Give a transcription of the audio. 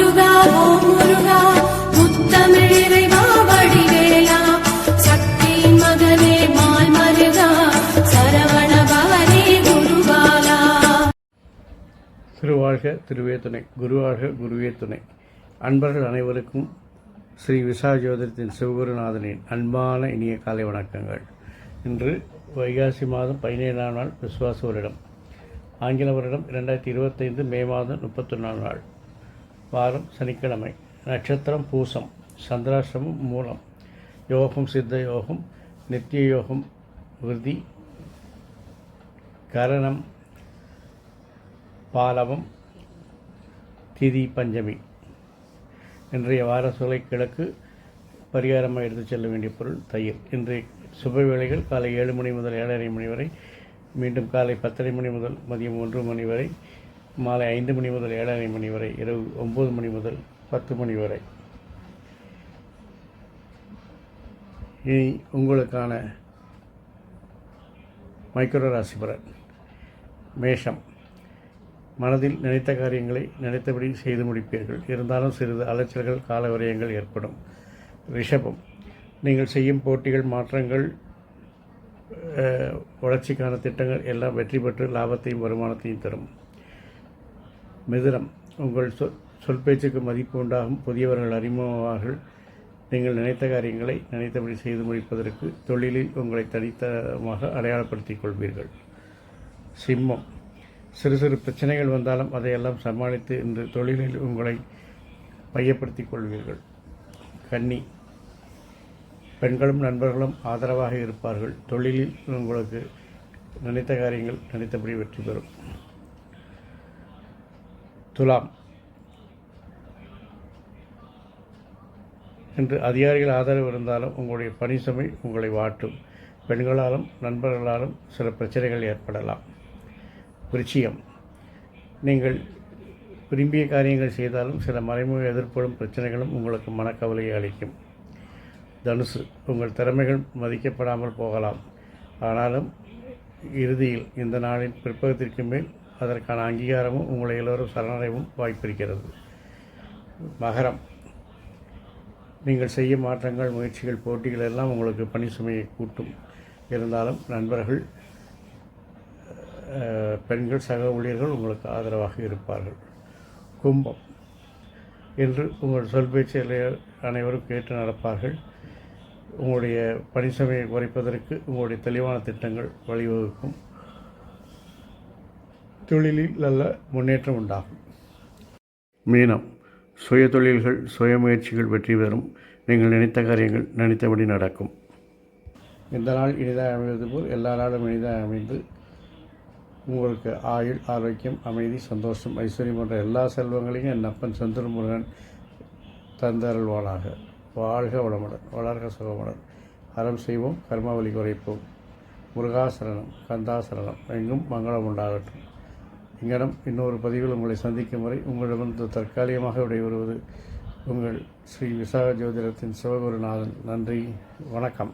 முருகா ஓம் முருகா முத்தமிழிறைவா வடிவேலா சக்தியின் மகனே மால் மருகா சரவண பவனே குருபாலா. திருவாழ்க திருவே துணை, குருவாழ்க குருவே துணை. அன்பர்கள் அனைவருக்கும் ஸ்ரீ விசாக ஜோதிடத்தின் சிவகுருநாதனின் அன்பான இனிய காலை வணக்கங்கள். இன்று வைகாசி மாதம் 17ஆம் நாள் விசுவாச வருடம், ஆங்கில வருடம் 2025 மே மாதம் 31ஆம் நாள், வாரம் சனிக்கிழமை, நட்சத்திரம் பூசம், சந்திராஷ்டமம் மூலம், யோகம் சித்த யோகம், நித்திய யோகம் விருதி, கரணம் பாலவம், திதி பஞ்சமி. இன்றைய வார சூலை கிழக்கு பரிகாரமாக எடுத்துச் செல்ல வேண்டிய பொருள் தயிர். இன்றைய சுப வேளைகள் காலை 7 மணி முதல் 7:30 மணி வரை, மீண்டும் காலை 10:30 மணி முதல் மதியம் 1 மணி வரை, மாலை 5 மணி முதல் 7:30 மணி வரை, இரவு 9 மணி முதல் 10 மணி வரை. இனி உங்களுக்கான மைக்ரோ ராசி பலன். மேஷம், மனதில் நினைத்த காரியங்களை நினைத்தபடி செய்து முடிப்பீர்கள். இருந்தாலும் சிறிது அலைச்சல்கள், கால விரயங்கள் ஏற்படும். ரிஷபம், நீங்கள் செய்யும் போட்டிகள், மாற்றங்கள், வளர்ச்சிக்கான திட்டங்கள் எல்லாம் வெற்றி பெற்று லாபத்தையும் வருமானத்தையும் தரும். மிதுனம், உங்கள் சொல் பேச்சுக்கு மதிப்பு உண்டாகும். புதியவர்கள் அறிமுகமார்கள். நீங்கள் நினைத்த காரியங்களை நினைத்தபடி செய்து முடிப்பதற்கு தொழிலில் உங்களை தனித்தமாக அடையாளப்படுத்திக் கொள்வீர்கள். சிம்மம், சிறு சிறு பிரச்சனைகள் வந்தாலும் அதையெல்லாம் சமாளித்து இன்று தொழிலில் உங்களை மையப்படுத்திக் கொள்வீர்கள். கன்னி, பெண்களும் நண்பர்களும் ஆதரவாக இருப்பார்கள். தொழிலில் உங்களுக்கு நினைத்த காரியங்கள் நினைத்தபடி வெற்றி பெறும். துலாம், இன்று அதிகாரிகள் ஆதரவு இருந்தாலும் உங்களுடைய பணி சுமை உங்களை வாட்டும். பெண்களாலும் நண்பர்களாலும் சில பிரச்சனைகள் ஏற்படலாம். விருச்சிகம், நீங்கள் விரும்பிய காரியங்கள் செய்தாலும் சில மறைமுக எதிர்ப்படும் பிரச்சனைகளும் உங்களுக்கு மனக்கவலையை அளிக்கும். தனுசு, உங்கள் திறமைகள் மதிக்கப்படாமல் போகலாம். ஆனாலும் இறுதியில் இந்த நாளின் பிற்பகத்திற்கு மேல் அதற்கான அங்கீகாரமும் உங்களை எல்லோரும் சரணடையவும் வாய்ப்பிருக்கிறது. மகரம், நீங்கள் செய்யும் மாற்றங்கள், முயற்சிகள், போட்டிகள் எல்லாம் உங்களுக்கு பணி சுமையை கூட்டும். இருந்தாலும் நண்பர்கள், பெண்கள், சக ஊழியர்கள் உங்களுக்கு ஆதரவாக இருப்பார்கள். கும்பம், இன்று உங்கள் சொல் பேச்சு அனைவரும் கேட்டு நடப்பார்கள். உங்களுடைய பணி சுமையை குறைப்பதற்கு உங்களுடைய தெளிவான திட்டங்கள் வழிவகுக்கும். தொழிலில் நல்ல முன்னேற்றம் உண்டாகும். மீனம், சுய தொழில்கள், சுய முயற்சிகள் வெற்றி பெறும். நீங்கள் நினைத்த காரியங்கள் நினைத்தபடி நடக்கும். இந்த நாள் இனிதாக அமைவது போல் எல்லா நாளும் இனிதாக அமைந்து உங்களுக்கு ஆயுள், ஆரோக்கியம், அமைதி, சந்தோஷம், ஐஸ்வர்யம் போன்ற எல்லா செல்வங்களையும் என் அப்பன் செந்தூர் முருகன் தந்தருள்வானாக. வாழ்க வளமுடன், வளர்க சுகமுடன். அறம் செய்வோம், கர்மாவலி குறைப்போம். முருகாசரணம், கந்தாசரணம், எங்கும் மங்களம் உண்டாகட்டும். இங்கனம் இன்னொரு பதிவில் உங்களை சந்திக்கும் வரை உங்களிடமிருந்து தற்காலிகமாக விடைபெறுவது உங்கள் ஸ்ரீ விசாக ஜோதிடத்தின் சிவகுருநாதன். நன்றி, வணக்கம்.